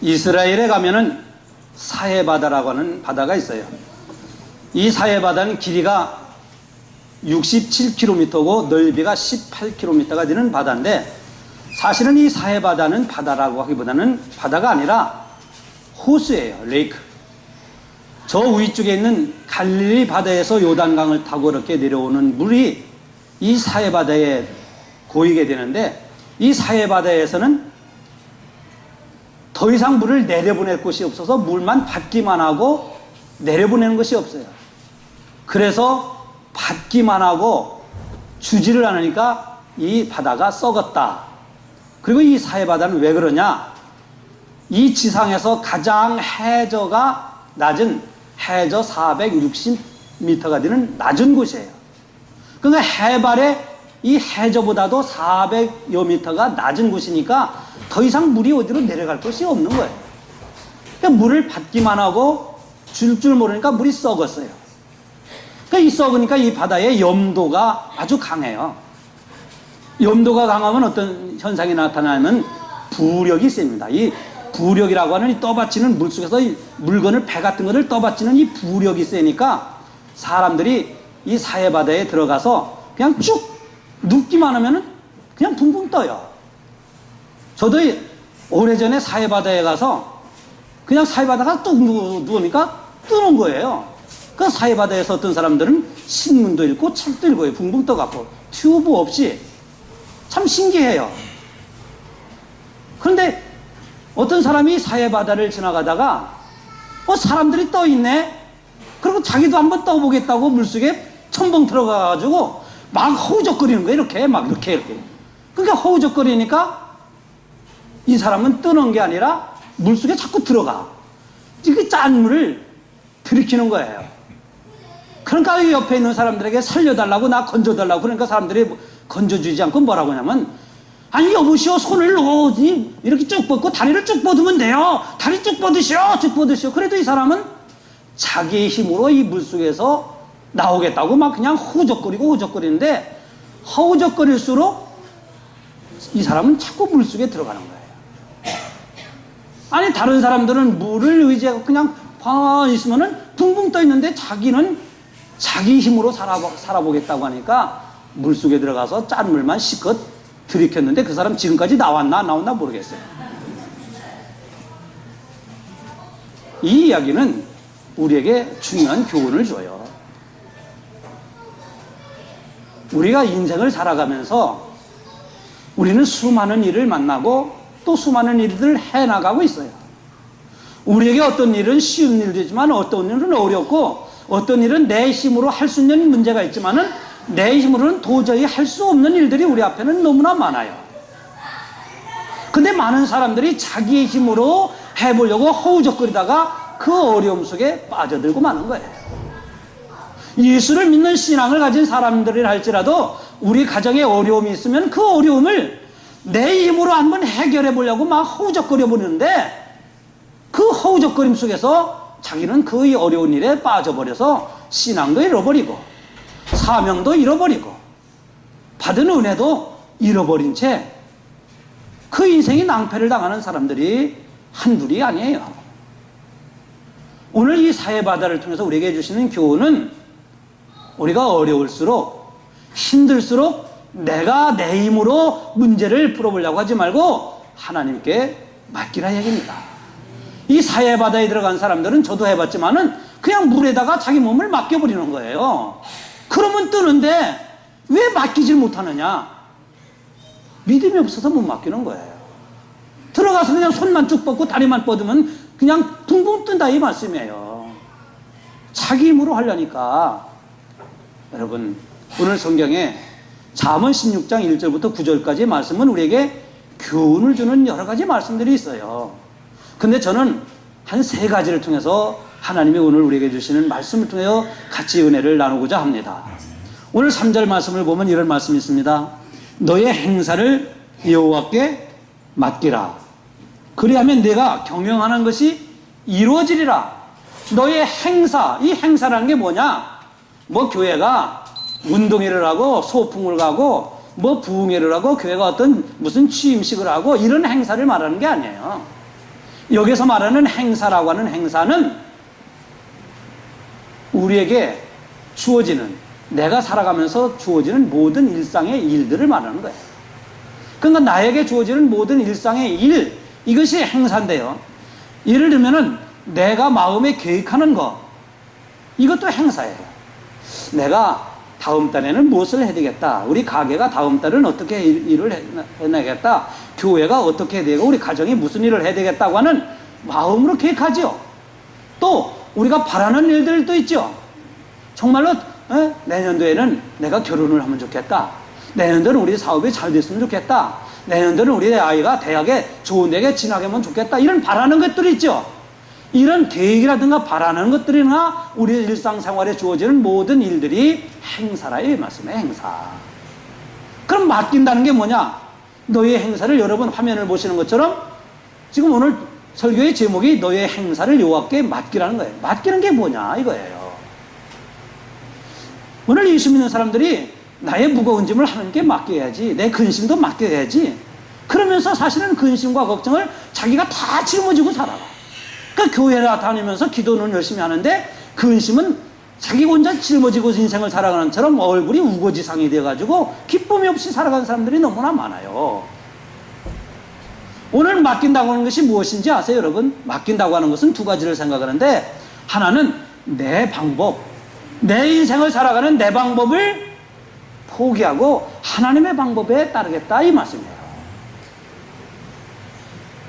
이스라엘에 가면은 사해바다라고 하는 바다가 있어요. 이 사해바다는 길이가 67km고 넓이가 18km가 되는 바다인데, 사실은 이 사해바다는 바다라고 하기보다는 바다가 아니라 호수예요. 레이크. 저 위쪽에 있는 갈릴리 바다에서 요단강을 타고 이렇게 내려오는 물이 이 사해바다에 고이게 되는데, 이 사해바다에서는 더 이상 물을 내려보낼 곳이 없어서 물만 받기만 하고 내려보내는 것이 없어요. 그래서 받기만 하고 주지를 않으니까 이 바다가 썩었다. 그리고 이 사해바다는 왜 그러냐? 이 지상에서 가장 해저가 낮은 해저 460m가 되는 낮은 곳이에요. 그러니까 해발에 이 해저보다도 400여 미터가 낮은 곳이니까 더 이상 물이 어디로 내려갈 것이 없는 거예요. 그러니까 물을 받기만 하고 줄 모르니까 물이 썩었어요. 그러니까 이 썩으니까 이 바다의 염도가 아주 강해요. 염도가 강하면 어떤 현상이 나타나면 부력이 셉니다. 이 부력이라고 하는 이 떠받치는 물속에서 이 물건을, 배 같은 것을 떠받치는 이 부력이 세니까 사람들이 이 사해바다에 들어가서 그냥 쭉 눕기만 하면은 그냥 붕붕 떠요. 저도 오래전에 사해바다에 가서 그냥 사해바다가 뚝 누우니까 뜨는 거예요. 그 사해바다에서 어떤 사람들은 신문도 읽고 책도 읽어요. 붕붕 떠갖고 튜브 없이. 참 신기해요. 그런데 어떤 사람이 사해바다를 지나가다가 사람들이 떠있네? 그리고 자기도 한번 떠보겠다고 물속에 첨벙 들어가가지고 막 허우적거리는 거예요. 이렇게 이렇게. 그러니까 허우적거리니까 이 사람은 뜨는 게 아니라 물속에 자꾸 들어가. 그 짠 물을 들이키는 거예요. 그러니까 옆에 있는 사람들에게 살려달라고, 나 건져달라고. 그러니까 사람들이 건져주지 않고 뭐라고 하냐면, 아니 여보시오, 손을 이렇게 쭉 뻗고 다리를 쭉 뻗으면 돼요. 다리 쭉 뻗으시오, 쭉 뻗으시오. 그래도 이 사람은 자기의 힘으로 이 물속에서 나오겠다고 막 그냥 허우적거리는데, 허우적거릴수록 이 사람은 자꾸 물속에 들어가는 거예요. 아니 다른 사람들은 물을 의지하고 그냥 가만히 있으면은 붕붕 떠 있는데, 자기는 자기 힘으로 살아보겠다고 하니까 물속에 들어가서 짠 물만 실컷 들이켰는데, 그 사람 지금까지 나왔나 모르겠어요. 이 이야기는 우리에게 중요한 교훈을 줘요. 우리가 인생을 살아가면서 우리는 수많은 일을 만나고 또 수많은 일들을 해나가고 있어요. 우리에게 어떤 일은 쉬운 일이지만 어떤 일은 어렵고, 어떤 일은 내 힘으로 할 수 있는 문제가 있지만은 내 힘으로는 도저히 할 수 없는 일들이 우리 앞에는 너무나 많아요. 근데 많은 사람들이 자기의 힘으로 해보려고 허우적거리다가 그 어려움 속에 빠져들고 마는 거예요. 예수를 믿는 신앙을 가진 사람들이라 할지라도 우리 가정에 어려움이 있으면 그 어려움을 내 힘으로 한번 해결해 보려고 막 허우적거려 보는데, 그 허우적거림 속에서 자기는 그 어려운 일에 빠져버려서 신앙도 잃어버리고 사명도 잃어버리고 받은 은혜도 잃어버린 채 그 인생이 낭패를 당하는 사람들이 한둘이 아니에요. 오늘 이 사해바다를 통해서 우리에게 해주시는 교훈은, 우리가 어려울수록 힘들수록 내가 내 힘으로 문제를 풀어보려고 하지 말고 하나님께 맡기라 얘기입니다. 이 사해바다에 들어간 사람들은, 저도 해봤지만은 그냥 물에다가 자기 몸을 맡겨버리는 거예요. 그러면 뜨는데 왜 맡기질 못하느냐? 믿음이 없어서 못 맡기는 거예요. 들어가서 그냥 손만 쭉 뻗고 다리만 뻗으면 그냥 둥둥 뜬다 이 말씀이에요. 자기 힘으로 하려니까. 여러분, 오늘 성경에 잠언 16장 1절부터 9절까지 말씀은 우리에게 교훈을 주는 여러 가지 말씀들이 있어요. 근데 저는 한 3가지를 통해서 하나님이 오늘 우리에게 주시는 말씀을 통해 같이 은혜를 나누고자 합니다. 오늘 3절 말씀을 보면 이런 말씀이 있습니다. 너의 행사를 여호와께 맡기라. 그리하면 내가 경영하는 것이 이루어지리라. 너의 행사, 이 행사라는 게 뭐냐? 뭐 교회가 운동회를 하고 소풍을 가고 뭐 부흥회를 하고 교회가 어떤 무슨 취임식을 하고 이런 행사를 말하는 게 아니에요. 여기서 말하는 행사라고 하는 행사는 우리에게 주어지는, 내가 살아가면서 주어지는 모든 일상의 일들을 말하는 거예요. 그러니까 나에게 주어지는 모든 일상의 일, 이것이 행사인데요. 예를 들면은 내가 마음에 계획하는 거, 이것도 행사예요. 내가 다음 달에는 무엇을 해야 되겠다. 우리 가게가 다음 달은 어떻게 일을 해내겠다. 교회가 어떻게 해야 되고 우리 가정이 무슨 일을 해야 되겠다고 하는 마음으로 계획하죠. 또 우리가 바라는 일들도 있죠. 정말로 내년도에는 내가 결혼을 하면 좋겠다. 내년도는 우리 사업이 잘 됐으면 좋겠다. 내년도는 우리 아이가 대학에 좋은 데에 진학하면 좋겠다. 이런 바라는 것들이 있죠. 이런 계획이라든가 바라는 것들이나 우리 일상생활에 주어지는 모든 일들이 행사라, 이 말씀에 행사. 그럼 맡긴다는 게 뭐냐? 너의 행사를 여러분 화면을 보시는 것처럼 지금 오늘 설교의 제목이 너의 행사를 여호와께 맡기라는 거예요. 맡기는 게 뭐냐 이거예요. 오늘 예수 믿는 사람들이 나의 무거운 짐을 하나님께 맡겨야지, 내 근심도 맡겨야지, 그러면서 사실은 근심과 걱정을 자기가 다 짊어지고 살아가. 그러니까 교회에 다니면서 기도는 열심히 하는데 근심은 자기 혼자 짊어지고 인생을 살아가는 것처럼 얼굴이 우거지상이 돼가지고 기쁨이 없이 살아가는 사람들이 너무나 많아요. 오늘 맡긴다고 하는 것이 무엇인지 아세요, 여러분? 맡긴다고 하는 것은 두 가지를 생각하는데, 하나는 내 방법, 내 인생을 살아가는 내 방법을 포기하고 하나님의 방법에 따르겠다, 이 말씀이에요.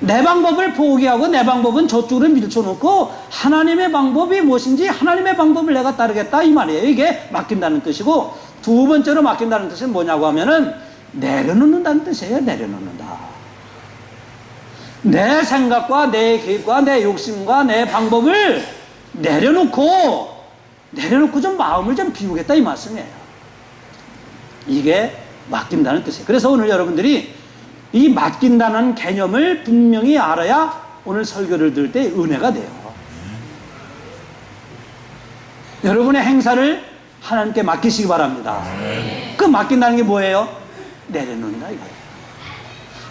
내 방법을 포기하고 내 방법은 저쪽으로 밀쳐놓고 하나님의 방법이 무엇인지 하나님의 방법을 내가 따르겠다, 이 말이에요. 이게 맡긴다는 뜻이고, 두 번째로 맡긴다는 뜻은 뭐냐고 하면은 내려놓는다는 뜻이에요. 내려놓는다. 내 생각과 내 계획과 내 욕심과 내 방법을 내려놓고 좀 마음을 좀 비우겠다, 이 말씀이에요. 이게 맡긴다는 뜻이에요. 그래서 오늘 여러분들이 이 맡긴다는 개념을 분명히 알아야 오늘 설교를 들을 때 은혜가 돼요. 여러분의 행사를 하나님께 맡기시기 바랍니다. 그 맡긴다는 게 뭐예요? 내려놓는다 이거예요.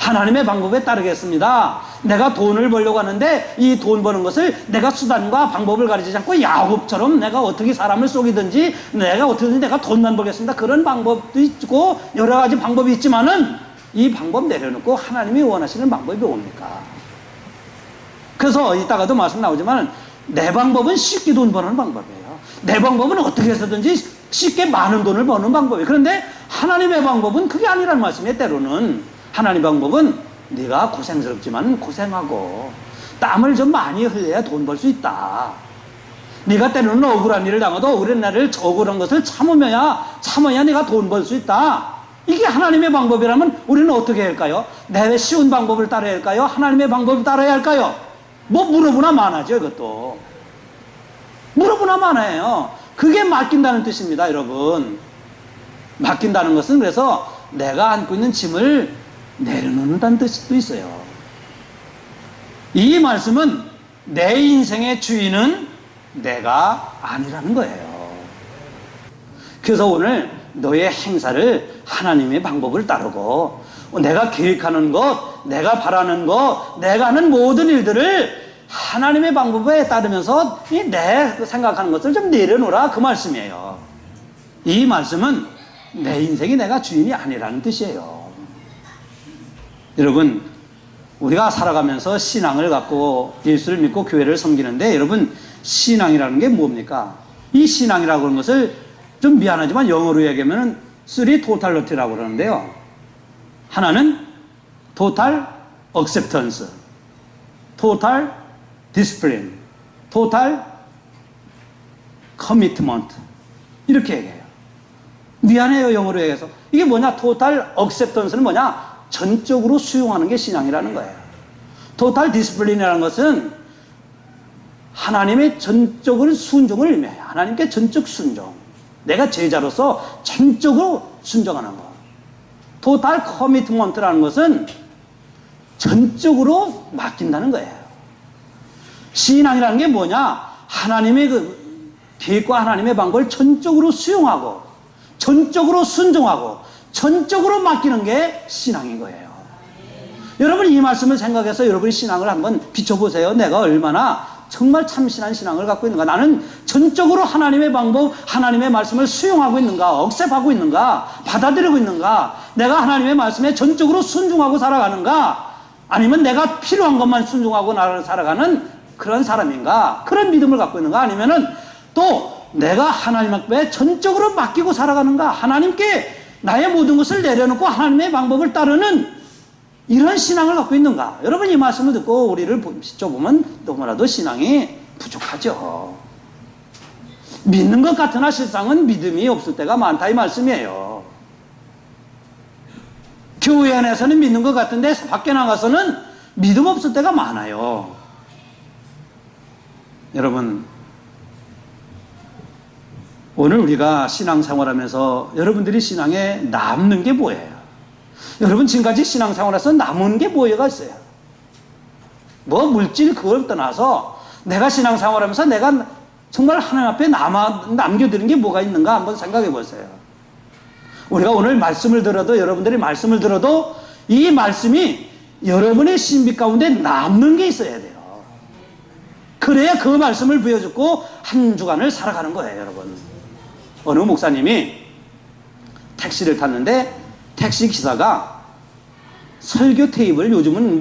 하나님의 방법에 따르겠습니다. 내가 돈을 벌려고 하는데 이 돈 버는 것을 내가 수단과 방법을 가리지 않고 야곱처럼 내가 어떻게 사람을 속이든지 내가 어떻게든지 내가 돈만 벌겠습니다. 그런 방법도 있고 여러 가지 방법이 있지만은 이 방법 내려놓고 하나님이 원하시는 방법이 뭡니까? 그래서 이따가도 말씀 나오지만 내 방법은 쉽게 돈 버는 방법이에요. 내 방법은 어떻게 해서든지 쉽게 많은 돈을 버는 방법이에요. 그런데 하나님의 방법은 그게 아니라는 말씀이에요. 때로는 하나님 방법은 네가 고생스럽지만 고생하고 땀을 좀 많이 흘려야 돈 벌 수 있다. 네가 때로는 억울한 일을 당해도 억울한 날을 억울한 것을 참아야 네가 돈 벌 수 있다. 이게 하나님의 방법이라면 우리는 어떻게 해야 할까요? 내 쉬운 방법을 따라야 할까요? 하나님의 방법을 따라야 할까요? 뭐 물어보나 마나죠. 이것도 물어보나 마나예요. 그게 맡긴다는 뜻입니다, 여러분. 맡긴다는 것은 그래서 내가 안고 있는 짐을 내려놓는다는 뜻도 있어요. 이 말씀은 내 인생의 주인은 내가 아니라는 거예요. 그래서 오늘 너의 행사를 하나님의 방법을 따르고 내가 계획하는 것, 내가 바라는 것, 내가 하는 모든 일들을 하나님의 방법에 따르면서 내 생각하는 것을 좀 내려놓으라, 그 말씀이에요. 이 말씀은 내 인생이 내가 주인이 아니라는 뜻이에요. 여러분, 우리가 살아가면서 신앙을 갖고 예수를 믿고 교회를 섬기는데, 여러분, 신앙이라는 게 뭡니까? 이 신앙이라고 하는 것을 좀 미안하지만 영어로 얘기하면 three totality-라고 그러는데요. 하나는 total acceptance, total discipline, total commitment, 이렇게 얘기해요. 미안해요, 영어로 얘기해서. 이게 뭐냐? total acceptance는 뭐냐? 전적으로 수용하는 게 신앙이라는 거예요. 토탈 디스플린이라는 것은 하나님의 전적을 순종을 의미해요. 하나님께 전적 순종. 내가 제자로서 전적으로 순종하는 것. 토탈 커미트먼트라는 것은 전적으로 맡긴다는 거예요. 신앙이라는 게 뭐냐? 하나님의 그 계획과 하나님의 방법을 전적으로 수용하고 전적으로 순종하고 전적으로 맡기는 게 신앙인 거예요. 여러분 이 말씀을 생각해서 여러분의 신앙을 한번 비춰보세요. 내가 얼마나 정말 참신한 신앙을 갖고 있는가. 나는 전적으로 하나님의 방법, 하나님의 말씀을 수용하고 있는가, 억셉하고 있는가, 받아들이고 있는가, 내가 하나님의 말씀에 전적으로 순종하고 살아가는가, 아니면 내가 필요한 것만 순종하고 살아가는 그런 사람인가, 그런 믿음을 갖고 있는가, 아니면은 또 내가 하나님 앞에 전적으로 맡기고 살아가는가, 하나님께 나의 모든 것을 내려놓고 하나님의 방법을 따르는 이런 신앙을 갖고 있는가. 여러분 이 말씀을 듣고 우리를 비춰보면 너무나도 신앙이 부족하죠. 믿는 것 같으나 실상은 믿음이 없을 때가 많다 이 말씀이에요. 교회 안에서는 믿는 것 같은데 밖에 나가서는 믿음 없을 때가 많아요. 여러분 오늘 우리가 신앙생활하면서 여러분들이 신앙에 남는 게 뭐예요? 여러분 지금까지 신앙생활에서 남은 게 뭐가 있어요? 뭐 물질 그걸 떠나서 내가 신앙생활하면서 내가 정말 하나님 앞에 남겨드린 게 뭐가 있는가 한번 생각해 보세요. 우리가 오늘 말씀을 들어도 여러분들이 말씀을 들어도 이 말씀이 여러분의 신비 가운데 남는 게 있어야 돼요. 그래야 그 말씀을 부여잡고 한 주간을 살아가는 거예요. 여러분 어느 목사님이 택시를 탔는데 택시 기사가 설교 테이프를 요즘은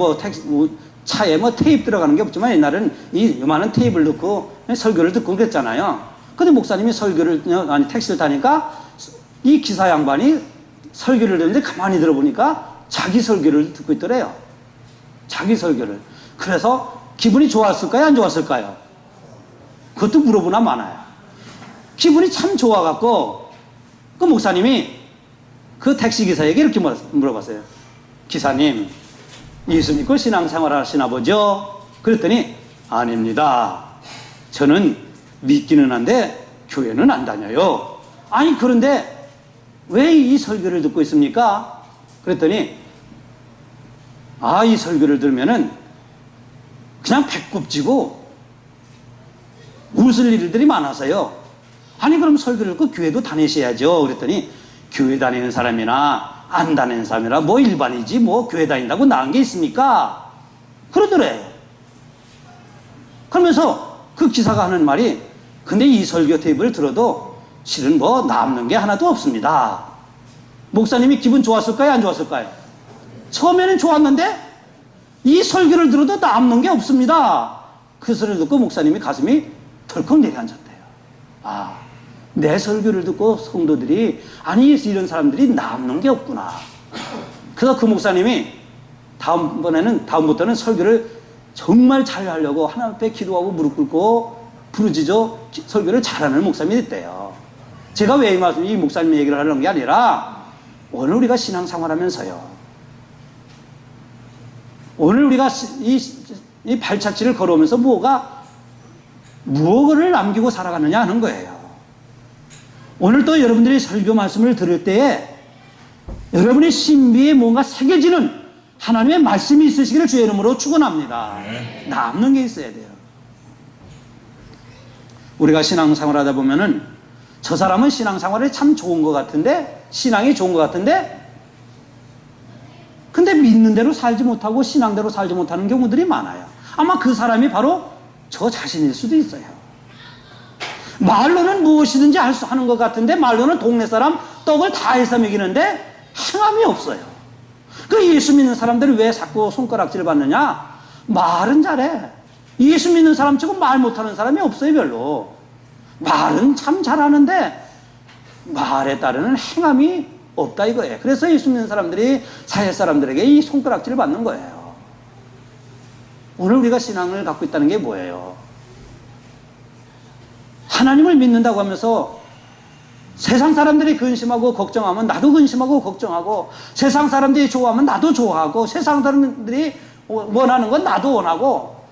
차에 테이프 들어가는 게 없지만 옛날에는 이 요만한 테이프를 넣고 설교를 듣고 그랬잖아요. 근데 목사님이 택시를 타니까 이 기사 양반이 설교를 듣는데 가만히 들어보니까 자기 설교를 듣고 있더래요. 자기 설교를. 그래서 기분이 좋았을까요? 안 좋았을까요? 그것도 물어보나 마나요. 기분이 참 좋아갖고 그 목사님이 그 택시기사에게 이렇게 물어봤어요. 기사님, 예수 믿고 신앙생활 하시나 보죠? 그랬더니 아닙니다. 저는 믿기는 한데 교회는 안 다녀요. 아니 그런데 왜 이 설교를 듣고 있습니까? 그랬더니 이 설교를 들으면은 그냥 배꼽지고 웃을 일들이 많아서요. 아니 그럼 설교를 듣고 교회도 다니셔야죠. 그랬더니 교회 다니는 사람이나 안 다니는 사람이나 뭐 일반이지 뭐 교회 다닌다고 나은 게 있습니까? 그러더래. 그러면서 그 기사가 하는 말이 근데 이 설교 테이프를 들어도 실은 뭐 남는 게 하나도 없습니다. 목사님이 기분 좋았을까요? 안 좋았을까요? 처음에는 좋았는데 이 설교를 들어도 남는 게 없습니다. 그 소리를 듣고 목사님이 가슴이 덜컥 내려앉았대요. 내 설교를 듣고 성도들이 이런 사람들이 남는 게 없구나. 그래서 그 목사님이 다음부터는 설교를 정말 잘 하려고 하나님 앞에 기도하고 무릎 꿇고 부르짖어 설교를 잘하는 목사님이 됐대요. 제가 왜 이 목사님 얘기를 하려는 게 아니라 오늘 우리가 신앙생활하면서요. 오늘 우리가 이 발자취를 걸어오면서 무엇을 남기고 살아가느냐 하는 거예요. 오늘 또 여러분들이 설교 말씀을 들을 때에 여러분의 신비에 뭔가 새겨지는 하나님의 말씀이 있으시기를 주의 이름으로 축원합니다. 남는 게 있어야 돼요. 우리가 신앙생활 하다 보면은 저 사람은 신앙생활이 참 좋은 것 같은데, 신앙이 좋은 것 같은데, 근데 믿는 대로 살지 못하고 신앙대로 살지 못하는 경우들이 많아요. 아마 그 사람이 바로 저 자신일 수도 있어요. 말로는 무엇이든지 하는 것 같은데, 말로는 동네 사람 떡을 다 해서 먹이는데 행함이 없어요. 그 예수 믿는 사람들이 왜 자꾸 손가락질 받느냐? 말은 잘해. 예수 믿는 사람 치고 말 못하는 사람이 없어요. 별로. 말은 참 잘하는데 말에 따르는 행함이 없다 이거예요. 그래서 예수 믿는 사람들이 사회 사람들에게 이 손가락질을 받는 거예요. 오늘 우리가 신앙을 갖고 있다는 게 뭐예요? 하나님을 믿는다고 하면서 세상 사람들이 근심하고 걱정하면 나도 근심하고 걱정하고, 세상 사람들이 좋아하면 나도 좋아하고, 세상 사람들이 원하는 건 나도 원하고,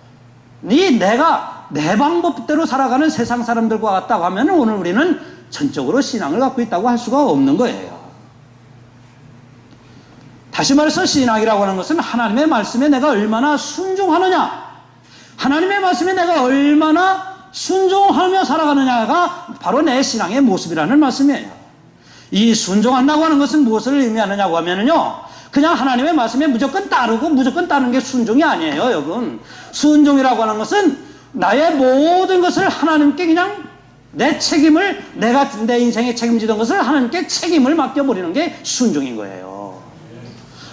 내가 내 방법대로 살아가는 세상 사람들과 같다고 하면 오늘 우리는 전적으로 신앙을 갖고 있다고 할 수가 없는 거예요. 다시 말해서 신앙이라고 하는 것은 하나님의 말씀에 내가 얼마나 순종하느냐, 하나님의 말씀에 내가 얼마나 순종하며 살아가느냐가 바로 내 신앙의 모습이라는 말씀이에요. 이 순종한다고 하는 것은 무엇을 의미하느냐고 하면요, 그냥 하나님의 말씀에 무조건 따르고 무조건 따르는 게 순종이 아니에요, 여러분. 순종이라고 하는 것은 나의 모든 것을 하나님께 그냥 내 책임을, 내가 내 인생에 책임지던 것을 하나님께 책임을 맡겨버리는 게 순종인 거예요.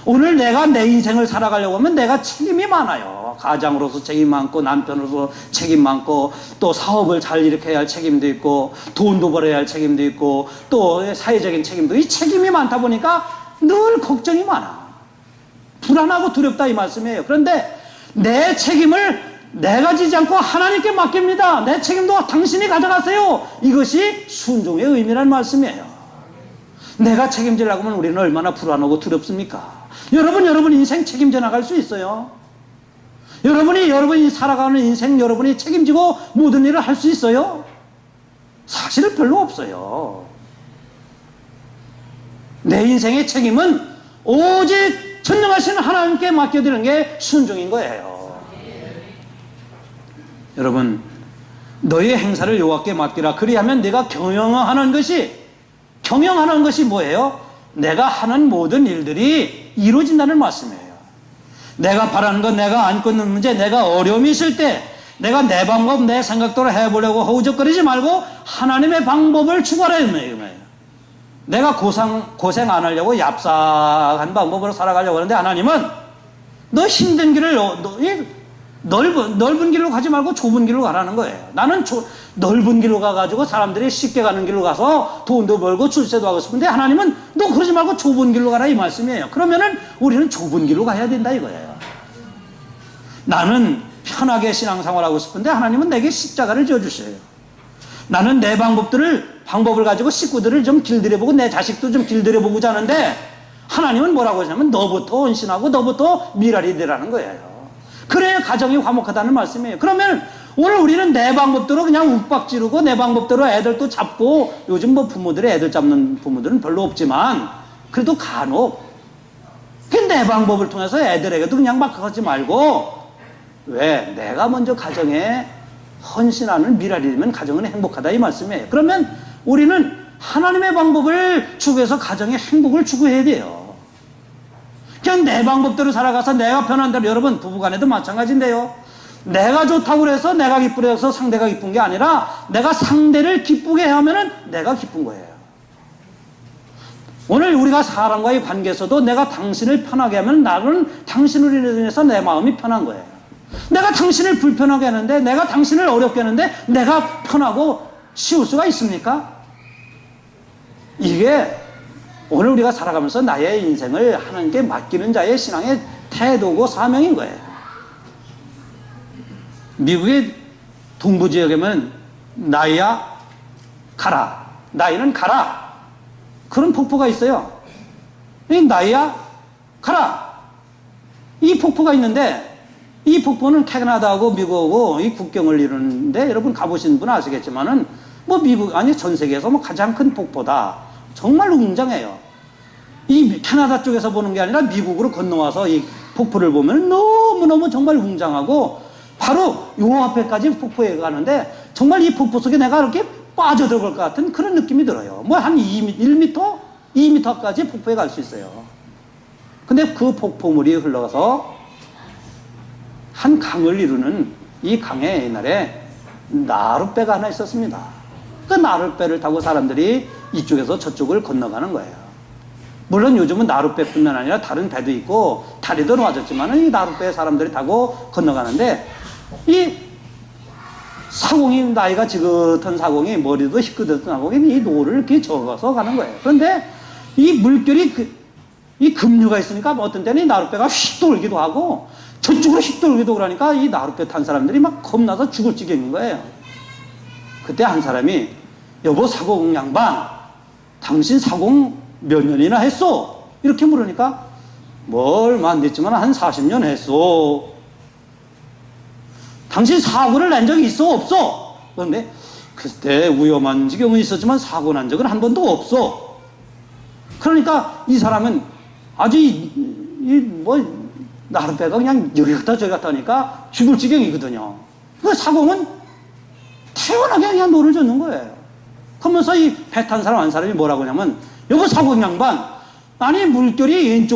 오늘 내가 내 인생을 살아가려고 하면 내가 책임이 많아요. 가장으로서 책임 많고, 남편으로서 책임 많고, 또 사업을 잘 일으켜야 할 책임도 있고, 돈도 벌어야 할 책임도 있고, 또 사회적인 책임도, 이 책임이 많다 보니까 늘 걱정이 많아. 불안하고 두렵다 이 말씀이에요. 그런데 내 책임을 내가 지지 않고 하나님께 맡깁니다. 내 책임도 당신이 가져가세요. 이것이 순종의 의미라는 말씀이에요. 내가 책임지려고 하면 우리는 얼마나 불안하고 두렵습니까? 여러분 인생 책임져 나갈 수 있어요. 여러분이 살아가는 인생 여러분이 책임지고 모든 일을 할 수 있어요? 사실은 별로 없어요. 내 인생의 책임은 오직 전능하신 하나님께 맡겨드리는 게 순종인 거예요. 여러분, 너의 행사를 여호와께 맡기라. 그리하면 내가 경영하는 것이 뭐예요? 내가 하는 모든 일들이 이루어진다는 말씀이에요. 내가 바라는 것, 내가 안고 있는 문제, 내가 어려움이 있을 때 내가 내 방법, 내 생각대로 해보려고 허우적거리지 말고 하나님의 방법을 추구하라. 내가 고생 안 하려고 얍삭한 방법으로 살아가려고 하는데 하나님은 너 힘든 길을 넓은 길로 가지 말고 좁은 길로 가라는 거예요. 나는 넓은 길로 가가지고 사람들이 쉽게 가는 길로 가서 돈도 벌고 출세도 하고 싶은데 하나님은 너 그러지 말고 좁은 길로 가라 이 말씀이에요. 그러면은 우리는 좁은 길로 가야 된다 이거예요. 나는 편하게 신앙생활하고 싶은데 하나님은 내게 십자가를 지어주셔요. 나는 내 방법을 가지고 식구들을 좀 길들여보고 내 자식도 좀 길들여보고자 하는데 하나님은 뭐라고 하냐면 너부터 헌신하고 너부터 미랄이 되라는 거예요. 그래야 가정이 화목하다는 말씀이에요. 그러면 오늘 우리는 내 방법대로 그냥 욱박 지르고 내 방법대로 애들도 잡고, 요즘 뭐 부모들이 애들 잡는 부모들은 별로 없지만 그래도 간혹 내 방법을 통해서 애들에게도 그냥 막 하지 말고, 왜? 내가 먼저 가정에 헌신하는 미랄이 되면 가정은 행복하다 이 말씀이에요. 그러면 우리는 하나님의 방법을 추구해서 가정의 행복을 추구해야 돼요. 그냥 내 방법대로 살아가서 내가 편한 대로, 여러분 부부간에도 마찬가지인데요. 내가 좋다고 해서 내가 기쁘게 해서 상대가 기쁜 게 아니라 내가 상대를 기쁘게 하면은 내가 기쁜 거예요. 오늘 우리가 사람과의 관계에서도 내가 당신을 편하게 하면 나는 당신으로 인해서 내 마음이 편한 거예요. 내가 당신을 불편하게 하는데, 내가 당신을 어렵게 하는데 내가 편하고 쉬울 수가 있습니까? 이게 오늘 우리가 살아가면서 나의 인생을 하나님께 맡기는 자의 신앙의 태도고 사명인 거예요. 미국의 동부 지역에는 나이야 가라, 나이는 가라, 그런 폭포가 있어요. 이 나이야 가라, 이 폭포가 있는데 이 폭포는 캐나다하고 미국하고 이 국경을 이루는데, 여러분 가보신 분은 아시겠지만은 뭐 미국 아니 전 세계에서 뭐 가장 큰 폭포다. 정말 웅장해요. 이 캐나다 쪽에서 보는 게 아니라 미국으로 건너와서 이 폭포를 보면 너무너무 정말 웅장하고, 바로 요 앞에까지 폭포에 가는데 정말 이 폭포 속에 내가 이렇게 빠져들어갈 것 같은 그런 느낌이 들어요. 뭐 한 1m, 2m까지 폭포에 갈 수 있어요. 근데 그 폭포물이 흘러가서 한 강을 이루는 이 강에 옛날에 나룻배가 하나 있었습니다. 그 나룻배를 타고 사람들이 이쪽에서 저쪽을 건너가는 거예요. 물론 요즘은 나룻배뿐만 아니라 다른 배도 있고 다리도 놓아졌지만 이 나룻배에 사람들이 타고 건너가는데, 이 사공이, 나이가 지긋한 사공이, 머리도 희끗한 사공이 이 노를 이렇게 저어서 가는 거예요. 그런데 이 물결이 이 급류가 있으니까 어떤 때는 이 나룻배가 휙 돌기도 하고 저쪽으로 휙 돌기도 그러니까 이 나룻배 탄 사람들이 막 겁나서 죽을 지경인 거예요. 그때 한 사람이 여보 사공 양반, 당신 사공 몇 년이나 했어? 이렇게 물으니까 뭘 얼마 안 됐지만 한 40년 했어. 당신 사고를 낸 적이 있어? 없어? 그런데 그때 위험한 지경은 있었지만 사고 난 적은 한 번도 없어. 그러니까 이 사람은 아주 나룻배가 그냥 여기 갔다 저기 갔다 하니까 죽을 지경이거든요. 그 사공은 태연하게 그냥 노를 젓는 거예요. 그러면서 이 배 탄 사람 한 사람이 뭐라고 하냐면, 여보 사공 양반, 아니 물결이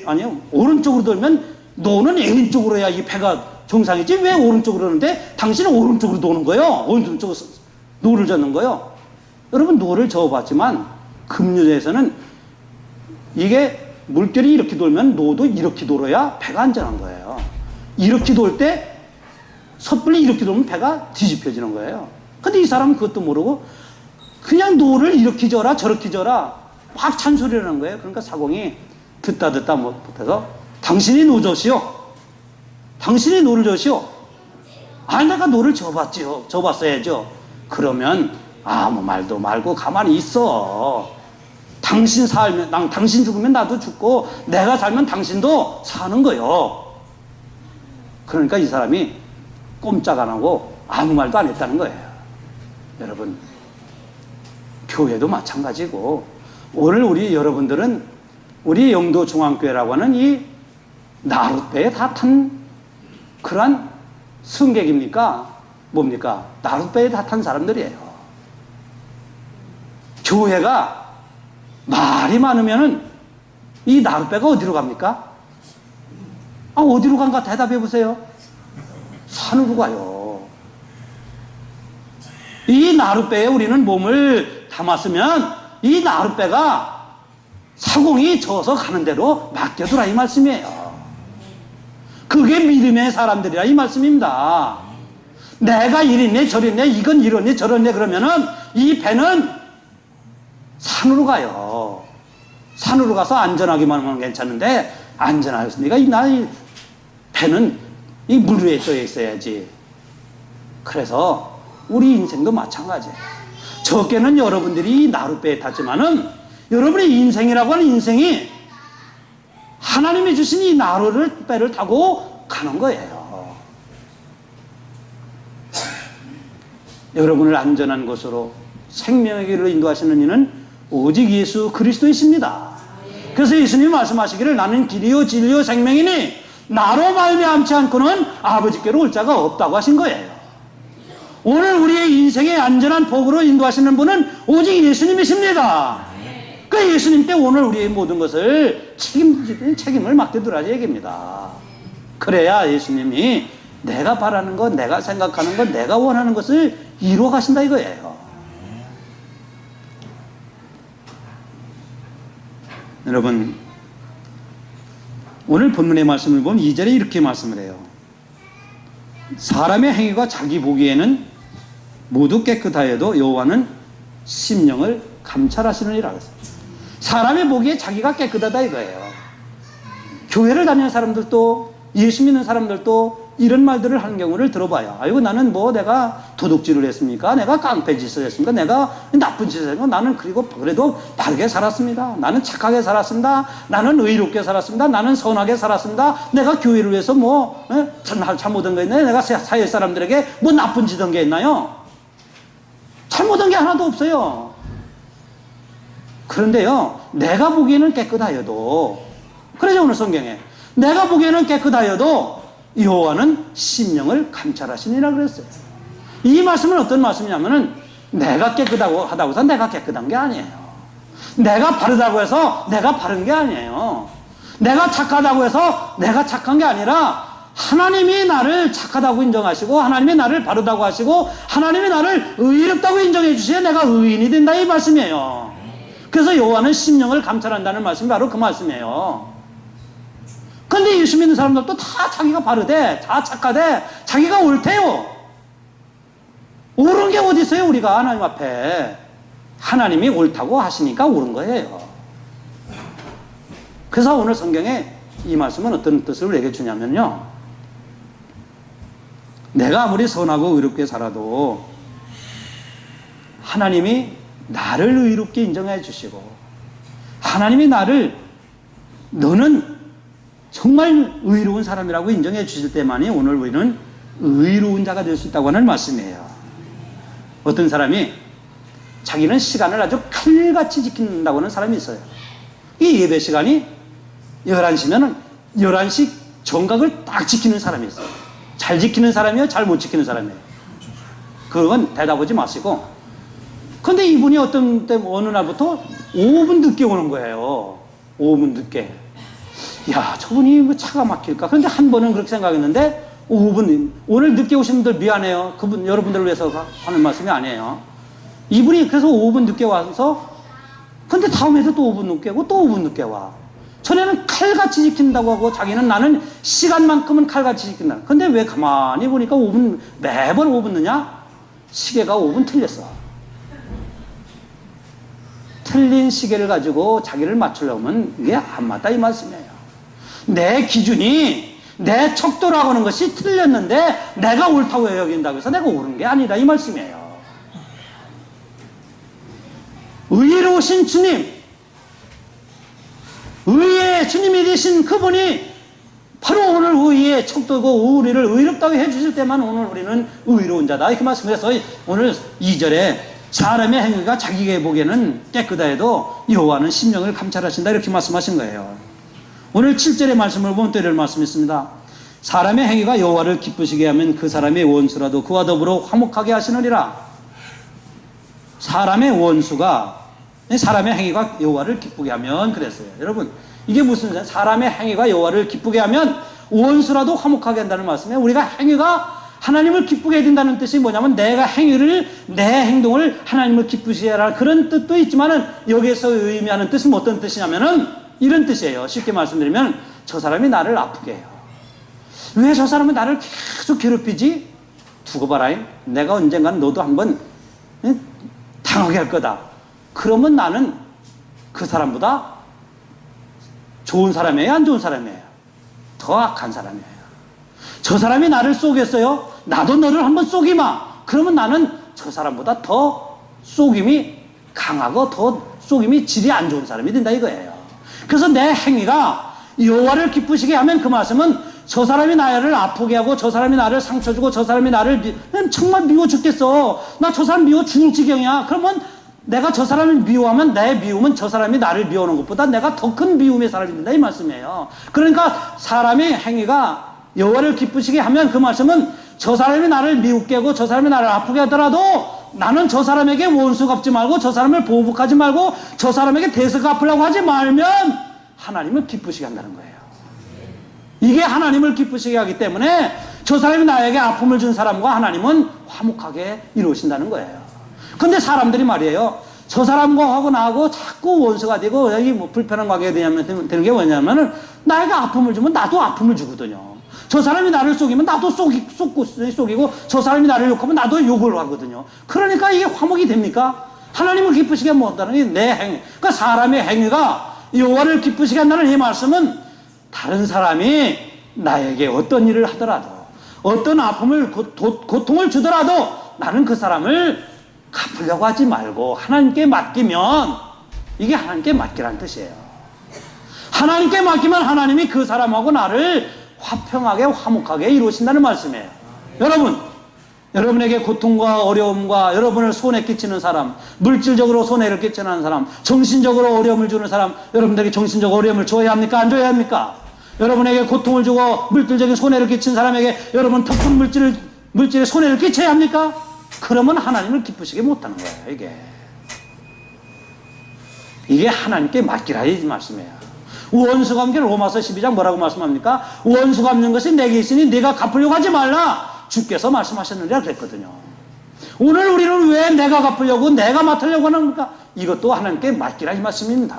아니요 오른쪽으로 돌면 노는 왼쪽으로 해야 이 배가 정상이지 왜 오른쪽으로 하는데 당신은 오른쪽으로 도는 거예요. 오른쪽으로 노를 젓는 거예요. 여러분 노를 저어봤지만 급류에서는 이게 물결이 이렇게 돌면 노도 이렇게 돌아야 배가 안전한 거예요. 이렇게 돌 때 섣불리 이렇게 돌면 배가 뒤집혀지는 거예요. 근데 이 사람은 그것도 모르고 그냥 노를 이렇게 져라 저렇게 져라 막 잔소리를 하는 거예요. 그러니까 사공이 듣다 못해서 당신이 노젓이요. 당신이 노를 젓이요. 아, 내가 노를 져봤지요. 져봤어야죠. 그러면 아무 말도 말고 가만히 있어. 당신 살면, 당신 죽으면 나도 죽고, 내가 살면 당신도 사는 거요. 그러니까 이 사람이 꼼짝 안 하고 아무 말도 안 했다는 거예요. 여러분, 교회도 마찬가지고, 오늘 우리 여러분들은 우리 영도 중앙교회라고 하는 이 나룻배에 다 탄 그러한 승객입니까? 뭡니까? 나룻배에 다 탄 사람들이에요. 교회가 말이 많으면은 이 나룻배가 어디로 갑니까? 아, 어디로 간가 대답해 보세요. 산으로 가요. 이 나룻배에 우리는 몸을 담았으면 이 나룻배가 사공이 져서 가는 대로 맡겨두라 이 말씀이에요. 그게 믿음의 사람들이라 이 말씀입니다. 내가 이랬네 저랬네 이건 이러네 저러네 그러면은 이 배는 산으로 가요. 산으로 가서 안전하기만 하면 괜찮은데 안전하겠습니까? 이 배는 이 물 위에 떠 있어야지. 그래서 우리 인생도 마찬가지예요. 적게는 여러분들이 이 나룻배에 탔지만은 여러분의 인생이라고 하는 인생이 하나님이 주신 이 나룻배를 타고 가는 거예요. 여러분을 안전한 곳으로 생명의 길로 인도하시는 이는 오직 예수 그리스도이십니다. 그래서 예수님이 말씀하시기를 나는 길이요 진리요 생명이니 나로 말미암지 않고는 아버지께로 올 자가 없다고 하신 거예요. 오늘 우리의 인생의 안전한 복으로 인도하시는 분은 오직 예수님이십니다. 그 예수님께 오늘 우리의 모든 것을 책임을 맡겨두라 얘기입니다. 그래야 예수님이 내가 바라는 것, 내가 생각하는 것, 내가 원하는 것을 이루어 가신다 이거예요. 여러분, 오늘 본문의 말씀을 보면 2절에 이렇게 말씀을 해요. 사람의 행위가 자기 보기에는 모두 깨끗하여도 여호와는 심령을 감찰하시느니라 그랬어요. 사람이 보기에 자기가 깨끗하다 이거예요. 교회를 다니는 사람들도 예수 믿는 사람들도 이런 말들을 하는 경우를 들어봐요. 아이고 나는 뭐 내가 도둑질을 했습니까? 내가 깡패짓을 했습니까? 내가 나쁜 짓을 했습니까? 나는 그래도 바르게 살았습니다. 나는 착하게 살았습니다. 나는 의롭게 살았습니다. 나는 선하게 살았습니다. 내가 교회를 위해서 뭐 잘못한 거 있나요? 내가 사회 사람들에게 뭐 나쁜 짓 한 게 있나요? 잘못한 게 하나도 없어요. 그런데요, 내가 보기에는 깨끗하여도, 그러죠, 오늘 성경에. 내가 보기에는 깨끗하여도 여호와는 심령을 감찰하시니라 그랬어요. 이 말씀은 어떤 말씀이냐면은 내가 깨끗하고 하다고 해서 내가 깨끗한 게 아니에요. 내가 바르다고 해서 내가 바른 게 아니에요. 내가 착하다고 해서 내가 착한 게 아니라 하나님이 나를 착하다고 인정하시고 하나님이 나를 바르다고 하시고 하나님이 나를 의롭다고 인정해 주셔야 내가 의인이 된다 이 말씀이에요. 그래서 여호와는 심령을 감찰한다는 말씀이 바로 그 말씀이에요. 근데 예수 믿는 사람들도 다 자기가 바르대, 다 착하대, 자기가 옳대요. 옳은 게 어디 있어요 우리가 하나님 앞에. 하나님이 옳다고 하시니까 옳은 거예요. 그래서 오늘 성경에 이 말씀은 어떤 뜻을 우리에게 주냐면요, 내가 아무리 선하고 의롭게 살아도 하나님이 나를 의롭게 인정해 주시고 하나님이 나를 너는 정말 의로운 사람이라고 인정해 주실 때만이 오늘 우리는 의로운 자가 될 수 있다고 하는 말씀이에요. 어떤 사람이 자기는 시간을 아주 칼같이 지킨다고 하는 사람이 있어요. 이 예배 시간이 11시면은 11시 정각을 딱 지키는 사람이 있어요. 잘 지키는 사람이에요? 잘 못 지키는 사람이에요? 그건 대답하지 마시고. 근데 이분이 어느 날부터 5분 늦게 오는 거예요. 5분 늦게. 야, 저분이 뭐 차가 막힐까? 그런데 한 번은 그렇게 생각했는데 5분, 오늘 늦게 오신 분들 미안해요. 그분, 여러분들을 위해서 하는 말씀이 아니에요. 이분이 그래서 5분 늦게 와서, 근데 다음에도 또 5분 늦게 오고 또 5분 늦게 와. 전에는 칼같이 지킨다고 하고 자기는 나는 시간만큼은 칼같이 지킨다. 근데 왜 가만히 보니까 5분, 매번 5분 늦냐? 시계가 5분 틀렸어. 틀린 시계를 가지고 자기를 맞추려면 이게 안 맞다 이 말씀이에요. 내 기준이 내 척도라고 하는 것이 틀렸는데 내가 옳다고 여긴다고 해서 내가 옳은 게 아니다 이 말씀이에요. 의로우신 주님, 의의 주님이 되신 그분이 바로 오늘 의의 척도고 우리를 의롭다고 해주실 때만 오늘 우리는 의로운 자다 이렇게 말씀해서 오늘 2절에 사람의 행위가 자기에게 보기에는 깨끗하 해도 여호와는 심령을 감찰하신다 이렇게 말씀하신 거예요. 오늘 7절의 말씀을 보면 또 이런 말씀이 있습니다. 사람의 행위가 여호와를 기쁘시게 하면 그 사람의 원수라도 그와 더불어 화목하게 하시느니라. 사람의 원수가 사람의 행위가 여호와를 기쁘게 하면 그랬어요. 여러분 이게 무슨 사람의 행위가 여호와를 기쁘게 하면 원수라도 화목하게 한다는 말씀이에요. 우리가 행위가 하나님을 기쁘게 해준다는 뜻이 뭐냐면 내가 행위를 내 행동을 하나님을 기쁘시게 하라 그런 뜻도 있지만은 여기에서 의미하는 뜻은 어떤 뜻이냐면은 이런 뜻이에요. 쉽게 말씀드리면 저 사람이 나를 아프게 해요. 왜 저 사람은 나를 계속 괴롭히지? 두고 봐라. 내가 언젠가는 너도 한번 당하게 할 거다. 그러면 나는 그 사람보다 좋은 사람이에요? 안 좋은 사람이에요? 더 악한 사람이에요. 저 사람이 나를 쏘겠어요? 나도 너를 한번 쏘기마. 그러면 나는 저 사람보다 더 쏘김이 강하고 더 쏘김이 질이 안 좋은 사람이 된다 이거예요. 그래서 내 행위가 여호와를 기쁘시게 하면 그 말씀은 저 사람이 나를 아프게 하고 저 사람이 나를 상처 주고 저 사람이 나를 정말 미워 죽겠어. 나 저 사람 미워 죽을 지경이야. 그러면 내가 저 사람을 미워하면 내 미움은 저 사람이 나를 미워하는 것보다 내가 더 큰 미움의 사람이 된다 이 말씀이에요. 그러니까 사람의 행위가 여호와를 기쁘시게 하면 그 말씀은 저 사람이 나를 미웃게 하고 저 사람이 나를 아프게 하더라도 나는 저 사람에게 원수 갚지 말고 저 사람을 보복하지 말고 저 사람에게 대서 갚으려고 하지 말면 하나님을 기쁘시게 한다는 거예요. 이게 하나님을 기쁘시게 하기 때문에 저 사람이 나에게 아픔을 준 사람과 하나님은 화목하게 이루신다는 거예요. 근데 사람들이 말이에요. 저 사람과 하고 나하고 자꾸 원수가 되고 여기 뭐 불편한 관계가 되는 게 뭐냐면은 나에게 아픔을 주면 나도 아픔을 주거든요. 저 사람이 나를 속이면 나도 속이고 저 사람이 나를 욕하면 나도 욕을 하거든요. 그러니까 이게 화목이 됩니까? 하나님을 기쁘시게 못한다는 게 내 행위. 그러니까 사람의 행위가 여호와를 기쁘시게 한다는 이 말씀은 다른 사람이 나에게 어떤 일을 하더라도 어떤 아픔을 고통을 주더라도 나는 그 사람을 갚으려고 하지 말고 하나님께 맡기면 이게 하나님께 맡기라는 뜻이에요. 하나님께 맡기면 하나님이 그 사람하고 나를 화평하게 화목하게 이루신다는 말씀이에요. 여러분에게 고통과 어려움과 여러분을 손에 끼치는 사람, 물질적으로 손해를 끼치는 사람, 정신적으로 어려움을 주는 사람, 여러분들에게 정신적 어려움을 줘야 합니까? 안 줘야 합니까? 여러분에게 고통을 주고 물질적인 손해를 끼친 사람에게 여러분 더 큰 물질의 손해를 끼쳐야 합니까? 그러면 하나님을 기쁘시게 못하는 거예요. 이게 하나님께 맡기라 이 말씀이에요. 원수 갚기를 로마서 12장 뭐라고 말씀합니까? 원수 갚는 것이 내게 있으니 네가 갚으려고 하지 말라. 주께서 말씀하셨느니라 그랬거든요. 오늘 우리는 왜 내가 갚으려고 내가 맡으려고 하는 겁니까? 이것도 하나님께 맡기라 이 말씀입니다.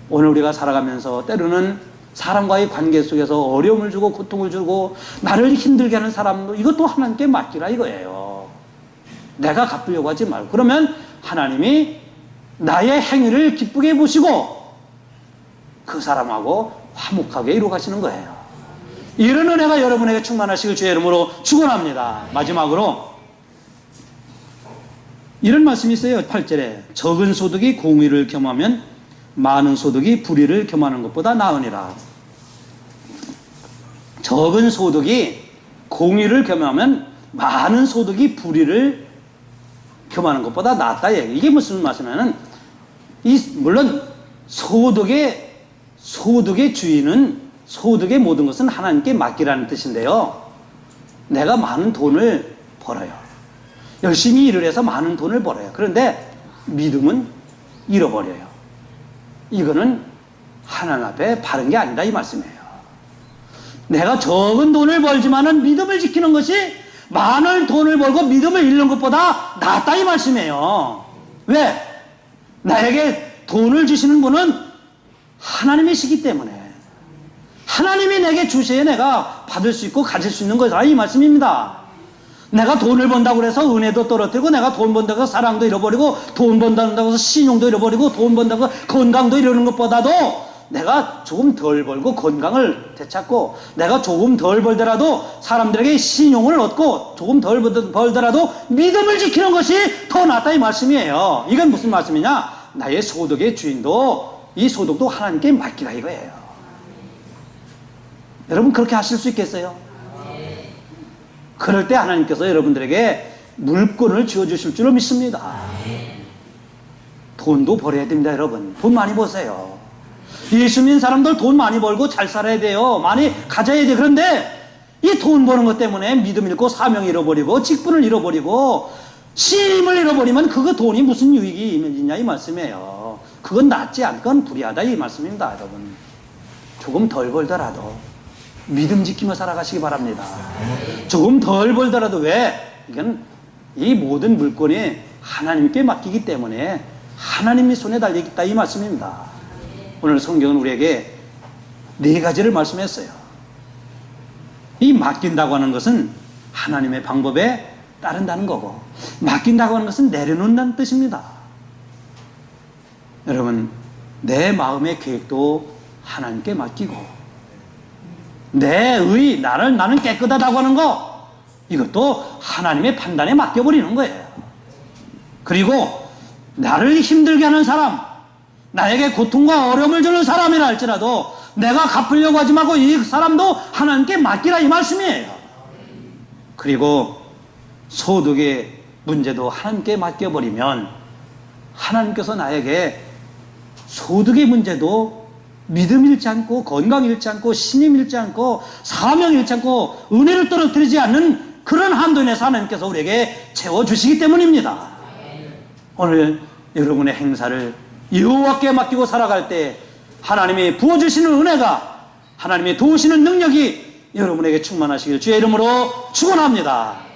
오늘 우리가 살아가면서 때로는 사람과의 관계 속에서 어려움을 주고 고통을 주고 나를 힘들게 하는 사람도 이것도 하나님께 맡기라 이거예요. 내가 갚으려고 하지 말고 그러면 하나님이 나의 행위를 기쁘게 보시고 그 사람하고 화목하게 이루어 가시는 거예요. 이런 은혜가 여러분에게 충만하시길 주의 이름으로 축원합니다. 마지막으로 이런 말씀이 있어요. 8절에 적은 소득이 공의를 겸하면 많은 소득이 불의를 겸하는 것보다 나으니라. 적은 소득이 공의를 겸하면 많은 소득이 불의를 겸하는 것보다 낫다. 이게 무슨 말씀이냐면 물론 소득의 주인은 소득의 모든 것은 하나님께 맡기라는 뜻인데요. 내가 많은 돈을 벌어요. 열심히 일을 해서 많은 돈을 벌어요. 그런데 믿음은 잃어버려요. 이거는 하나님 앞에 바른 게 아니다 이 말씀이에요. 내가 적은 돈을 벌지만은 믿음을 지키는 것이 많은 돈을 벌고 믿음을 잃는 것보다 낫다 이 말씀이에요. 왜? 나에게 돈을 주시는 분은 하나님이시기 때문에 하나님이 내게 주셔야 내가 받을 수 있고 가질 수 있는 거다 이 말씀입니다. 내가 돈을 번다고 해서 은혜도 떨어뜨리고, 내가 돈 번다고 해서 사랑도 잃어버리고, 돈 번다고 해서 신용도 잃어버리고, 돈 번다고 해서 건강도 잃는 것보다도 내가 조금 덜 벌고 건강을 되찾고, 내가 조금 덜 벌더라도 사람들에게 신용을 얻고, 조금 덜 벌더라도 믿음을 지키는 것이 더 낫다 이 말씀이에요. 이건 무슨 말씀이냐? 나의 소득의 주인도 이 소득도 하나님께 맡기라 이거예요. 여러분 그렇게 하실 수 있겠어요? 그럴 때 하나님께서 여러분들에게 물건을 쥐어주실 줄로 믿습니다. 돈도 벌어야 됩니다. 여러분 돈 많이 버세요. 예수 믿는 사람들 돈 많이 벌고 잘 살아야 돼요. 많이 가져야 돼요. 그런데 이 돈 버는 것 때문에 믿음 잃고 사명 잃어버리고 직분을 잃어버리고 신임을 잃어버리면 그거 돈이 무슨 유익이 있느냐 이 말씀이에요. 그건 낫지 않건 불의하다 이 말씀입니다. 여러분 조금 덜 벌더라도 믿음 지키며 살아가시기 바랍니다. 조금 덜 벌더라도 왜? 이건 이 모든 물건이 하나님께 맡기기 때문에 하나님의 손에 달려있다 이 말씀입니다. 오늘 성경은 우리에게 네 가지를 말씀했어요. 이 맡긴다고 하는 것은 하나님의 방법에 따른다는 거고, 맡긴다고 하는 것은 내려놓는다는 뜻입니다. 여러분 내 마음의 계획도 하나님께 맡기고, 나는 깨끗하다고 하는 거, 이것도 하나님의 판단에 맡겨버리는 거예요. 그리고 나를 힘들게 하는 사람, 나에게 고통과 어려움을 주는 사람이라 할지라도 내가 갚으려고 하지 말고 이 사람도 하나님께 맡기라 이 말씀이에요. 그리고 소득의 문제도 하나님께 맡겨버리면 하나님께서 나에게 소득의 문제도 믿음 잃지 않고 건강 잃지 않고 신임 잃지 않고 사명 잃지 않고 은혜를 떨어뜨리지 않는 그런 한도 내에서 하나님께서 우리에게 채워주시기 때문입니다. 오늘 여러분의 행사를 여호와께 맡기고 살아갈 때 하나님이 부어주시는 은혜가, 하나님이 도우시는 능력이 여러분에게 충만하시길 주의 이름으로 축원합니다.